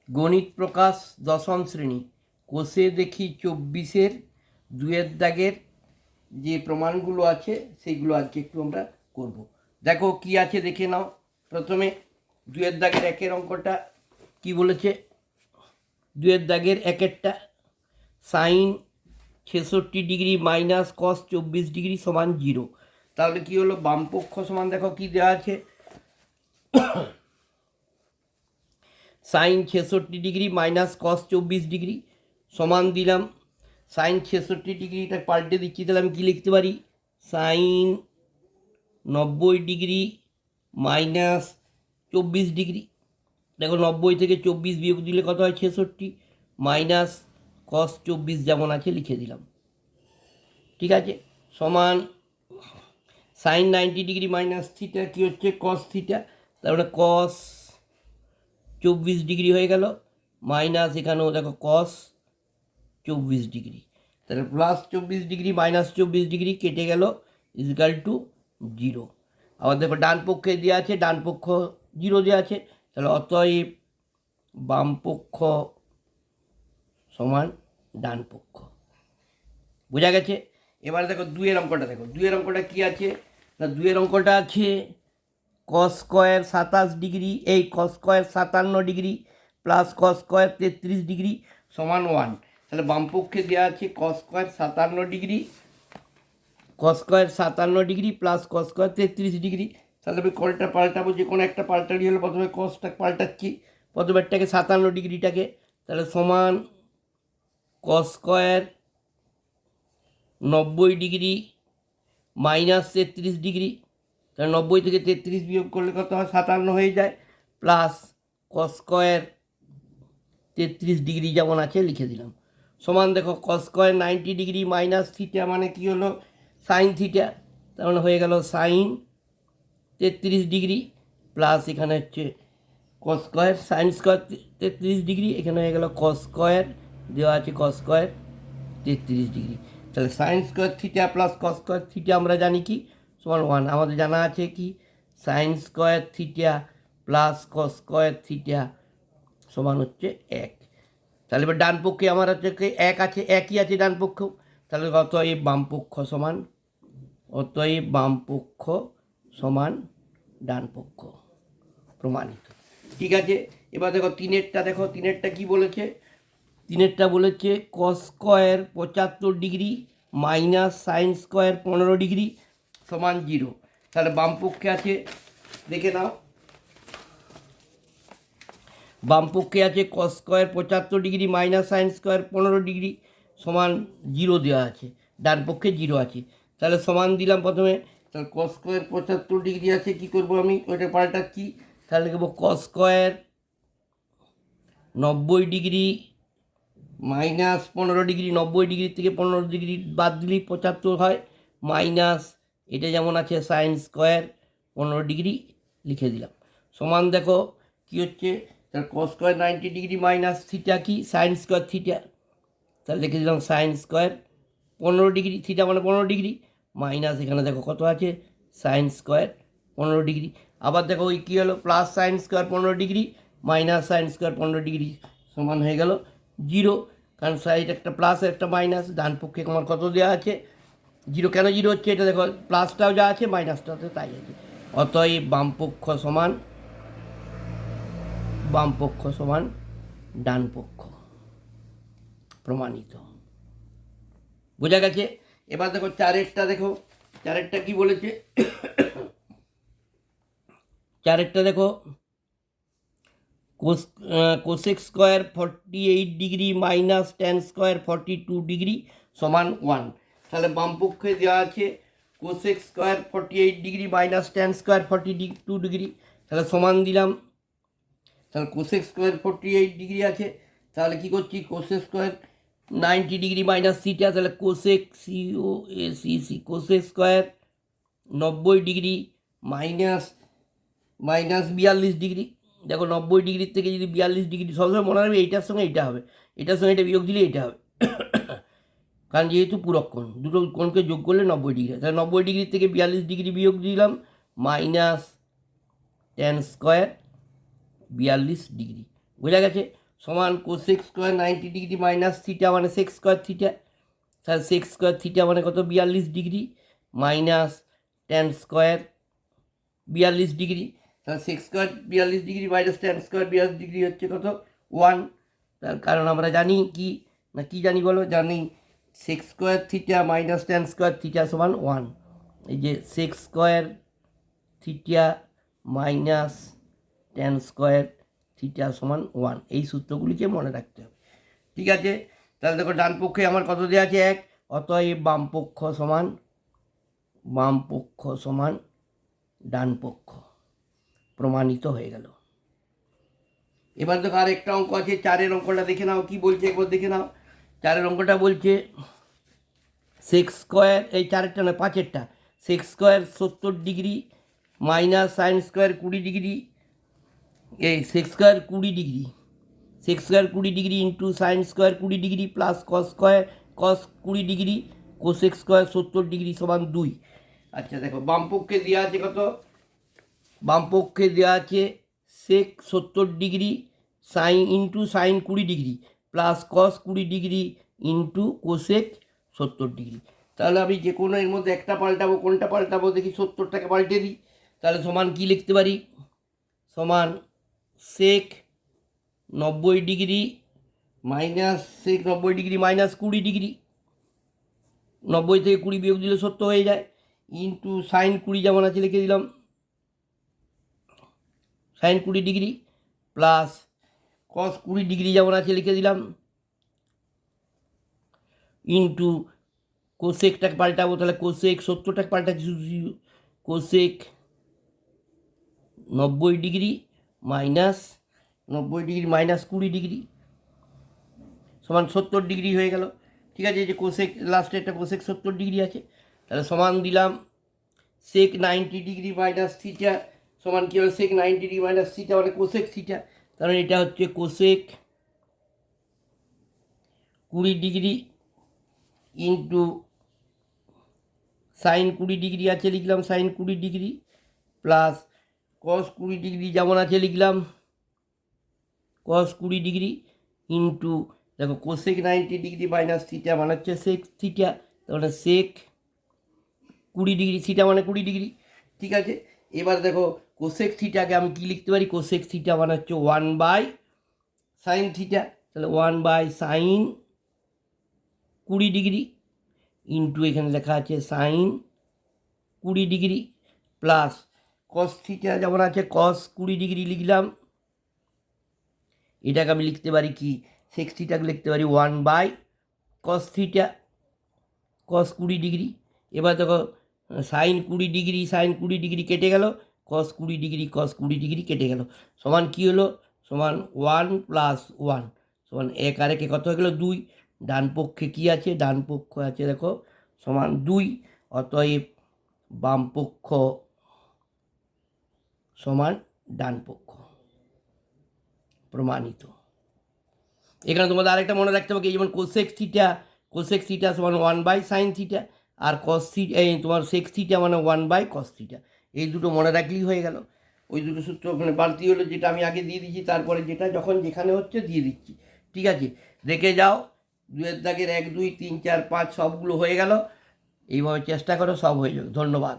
গণিত প্রকাশ দশম শ্রেণী কোষে দেখি 24-এর 2-এর দাগের যে প্রমাণগুলো আছে সেইগুলো আজকে একটু আমরা করব। দেখো কি আছে দেখে নাও। প্রথমে 2-এর দাগের 1-এর অঙ্কটা কি বলেছে। 2-এর দাগের 1-এরটা sine 66 degree minus cos 24 degree সমান 0। তাহলে কি হলো, বামপক্ষ সমান দেখো কি দেওয়া আছে, sine 66 degree minus cos 24 degree সমান দিলাম সাইন 66 ডিগ্রিটা পাল্টে দিচ্ছি, তাহলে আমি কী লিখতে পারি, সাইন 90 ডিগ্রি মাইনাস 24 ডিগ্রি। দেখো 90 থেকে 24 বিয়োগ দিলে কত হয়, 66 মাইনাস কস 24 যেমন আছে লিখে দিলাম, ঠিক আছে, সমান সাইন 90 ডিগ্রি মাইনাস থিটা কী হচ্ছে, কস থিটা, তারপরে কস 24 ডিগ্রি হয়ে গেল, মাইনাস এখানেও দেখো কস 24 ডিগ্রি, তাহলে প্লাস 24 ডিগ্রি মাইনাস 24 ডিগ্রি কেটে গেল ইজিক্যাল টু 0। আবার দেখো ডান পক্ষে দেওয়া আছে, ডান পক্ষ 0 দেওয়া আছে, তাহলে অতএব বাম পক্ষ সমান ডান পক্ষ। বোঝা গেছে। এবারে দেখো 2-এর অঙ্কটা, দেখো 2-এর অঙ্কটা কী আছে না, 2-এর অঙ্কটা আছে কস স্কোয়ার 27 ডিগ্রি, এই cos square 57 degree plus cos square 33 degree সমান 1। তাহলে বামপক্ষে দেওয়া আছে cos square 57 degree, cos square 57 degree plus cos square 33 degree. তাহলে আমি কলটা পাল্টাবো, যে কোনো একটা পাল্টালি হলে প্রথমে কসটা পাল্টাচ্ছি, প্রথমেরটাকে 57 ডিগ্রিটাকে, তাহলে সমান cos square 90 degree minus 33 degree, তাহলে 90 থেকে 33 বিয়োগ করলে কত হয়, 57 হয়ে যায়, প্লাস কস স্কোয়ার 33 ডিগ্রি যেমন আছে লিখে দিলাম, সমান দেখো cos square 90 degree minus theta মানে কি হলো, সাইন থিটা, তার মানে হয়ে গেল সাইন 33 ডিগ্রি প্লাস এখানে হচ্ছে cos square sine square 33 degree, এখানে হয়ে গেল কস স্কোয়ার দেওয়া আছে কস স্কোয়ার 33 ডিগ্রি। তাহলে sine square theta plus cos square theta আমরা জানি কি সমান 1, আমাদের জানা আছে কি sine square theta plus cos square theta সমান হচ্ছে 1। তাহলে এবার ডান পক্ষে আমার হচ্ছে 1 আছে, একই আছে ডান পক্ষেও, তাহলে অতএব বাম পক্ষ সমান, অতএব বাম পক্ষ সমান ডান পক্ষ, প্রমাণিত। ঠিক আছে। এবার দেখো 3-এরটা, দেখো 3-এরটা কী বলেছে, 3-এরটা বলেছে cos square 75 degree minus sine square 15 degree সমান 0। তাহলে বাম পক্ষে আছে, দেখে নাও, বাম পক্ষে আছে cos square 75 degree minus sine square 15 degree সমান 0 দেওয়া আছে, ডান পক্ষে 0 আছে, তাহলে সমান দিলাম প্রথমে, তাহলে কস স্কোয়ার 75 ডিগ্রি আছে, কী করবো আমি ওইটা পাল্টাচ্ছি, তাহলে লিখবো cos square 90 degree minus 15 degree, 90 degree থেকে 15 ডিগ্রি বাদ দিলেই 75 হয়, মাইনাস এটা যেমন আছে সাইন স্কোয়ার 15 ডিগ্রি লিখে দিলাম, সমান দেখো কী হচ্ছে, তাহলে cos square 90 degree minus theta কি সাইন স্কোয়ার থিটা, তাহলে লিখে দিলাম সাইন স্কোয়ার 15 ডিগ্রি, থিটা মানে 15 ডিগ্রি, মাইনাস এখানে দেখো কত আছে সাইন স্কোয়ার 15 ডিগ্রি, আবার দেখো ওই কী হলো plus sine square 15 degree minus sine square 15 degree সমান হয়ে গেল 0, কারণ সাইড একটা প্লাস একটা মাইনাস, ডান পক্ষে আমার কত দেওয়া আছে 0, কেন 0 হচ্ছে এটা দেখো, প্লাসটাও যা আছে মাইনাসটাতে তাই আছে, অতএব বামপক্ষ সমান, বামপক্ষ সমান ডান পক্ষ, প্রমাণিত। বোঝা গেছে। এবার দেখো 4-এরটা, দেখো 4-এরটা কী বলেছে, 4-এরটা দেখো cosec square 48 degree minus tan square 42 degree সমান 1। তাহলে বাম পক্ষে দেওয়া আছে cosec square 48 degree minus tan square 42 degree, তাহলে সমান দিলাম, তাহলে কোসেক স্কোয়ার 48 ডিগ্রি আছে, তাহলে কী করছি cosec square 90 degree minus theta, তাহলে cosec COSEC cosec square 90 degree minus 42 degree, দেখো 90 ডিগ্রি থেকে যদি 42 ডিগ্রি, সবসময় মনে রাখবে এইটার সঙ্গে এইটা হবে, এটার সঙ্গে এটা বিয়োগ দিলে এটা হবে, কারণ যেহেতু পূরক কোণ, দুটো কোণকে যোগ করলে 90 ডিগ্রি, তাহলে 90 ডিগ্রি থেকে 42 ডিগ্রি বিয়োগ দিলাম, মাইনাস ট্যান স্কোয়ার 42 ডিগ্রি। বোঝা গেছে। সমান cosec square 90 degree minus theta মানে সেক স্কোয়ার থিটা, তাহলে সেক স্কোয়ার থিটা মানে কত 42 degree minus tan square 42 degree, তাহলে sec square 42 degree minus tan square 42 degree হচ্ছে কত 1। তার কারণ আমরা জানি কি না, কি জানি বলো, জানি sec square theta minus tan square theta সমান 1। এই যে sec square theta minus tan square theta সমান 1, এই সূত্রগুলিকে মনে রাখতে হবে। ঠিক আছে, তাহলে দেখো ডান পক্ষে আমার কত দেওয়া আছে 1, অতএব বাম পক্ষ সমান ডান পক্ষ, প্রমাণিত হয়ে গেল। এবার দেখো আর একটা অঙ্ক আছে, 4 অঙ্কটা দেখে নাও কি বলছে, একবার দেখে নাও। 4 অঙ্কটা বলছে সেক স্কোয়ার, এই 4টা না 5টা, sec square 70 degree minus sine square 20 degree, এই sec square 20 degree, sec square 20 degree into sine square 20 degree plus cos square cos 20 degree cosec square 70 degree সমান 2। আচ্ছা দেখো বাম পক্ষে দেওয়া আছে কত, বাম পক্ষে দেওয়া আছে সেক 70 degree sine into sine 20 degree plus cos 20 degree into cosec 70 degree. তাহলে আমি যে কোনো এর মধ্যে একটা পাল্টাবো, কোনটা পাল্টাবো দেখি, 70টাকে পাল্টে দিই, তাহলে সমান কি লিখতে পারি, সমান sec 90 degree minus sec 90 degree minus 20 degree, 90 থেকে 20 বিয়োগ দিলে 70 হয়ে যায়, ইন্টু সাইন 20 যেমন আছে লিখে দিলাম sine 20 degree plus cos 20 degree যেমন আছে লিখে দিলাম ইন্টু কোসেকটাকে পাল্টাবো, তাহলে কোসেক 70টাকে পাল্টাচ্ছি, কোসেক 90 ডিগ্রি মাইনাস 20 ডিগ্রি সমান 70 ডিগ্রি হয়ে গেল। ঠিক আছে, এই যে কোসেক লাস্টে একটা কোসেক 70 ডিগ্রি আছে, তাহলে সমান দিলাম সেক 90 ডিগ্রি মাইনাস থিটা সমান কী হলো, সেক 90 ডিগ্রি মাইনাস থিটা মানে কোসেক থিটা, কারণ এটা হচ্ছে cosec 20 degree into sine 20 degree আছে লিখলাম sine 20 degree plus cos 20 degree যেমন আছে লিখলাম কস 20 ডিগ্রি ইন্টু দেখো কোসেক 90 ডিগ্রি মাইনাস থিটা মানে হচ্ছে সেক থিটা, তাহলে সেক 20 ডিগ্রি, থিটা মানে 20 ডিগ্রি। ঠিক আছে, এবার দেখো কোসেক থিটাকে আমি কি লিখতে পারি, কোসেক থিটা মানে হচ্ছে 1 সাইন থিটা, তাহলে 1 সাইন 20 ডিগ্রি ইন্টু এখানে লেখা আছে sine 20 degree plus cos theta যেমন আছে কস 20 ডিগ্রি লিখলাম, এটাকে আমি লিখতে পারি কি, সেক থিটাকে লিখতে পারি 1 থিটা কস 20 ডিগ্রি। এবার দেখো সাইন 20 ডিগ্রি কেটে গেল, কস 20 ডিগ্রি কেটে গেল, সমান কি হলো, সমান 1 + 1 সমান 1 আর 1 কত হয়ে গেল 2। ডান পক্ষে কি আছে, ডান পক্ষ আছে দেখো সমান 2, অতএব বাম পক্ষ সমান ডান পক্ষ, প্রমাণিত। এখানে তোমাদের আরেকটা মনে রাখতে হবে, যেমন কোসেক থিটা সমান 1/sin থিটা আর কস থিটা, এই তোমার সেক থিটা মানে 1/cos থিটা, এই দুটো মনে রাখলেই হয়ে গেল। ওই দুটো সূত্র ওখানে বাড়তি হলো, যেটা আমি আগে দিয়ে দিচ্ছি, তারপরে যেটা যখন যেখানে হচ্ছে দিয়ে দিচ্ছি। ঠিক আছে, দেখে যাও 2-এর দাগের 1 2 3 4 5 সবগুলো হয়ে গেল, এইভাবে চেষ্টা করো, সব হয়ে যাবে। ধন্যবাদ।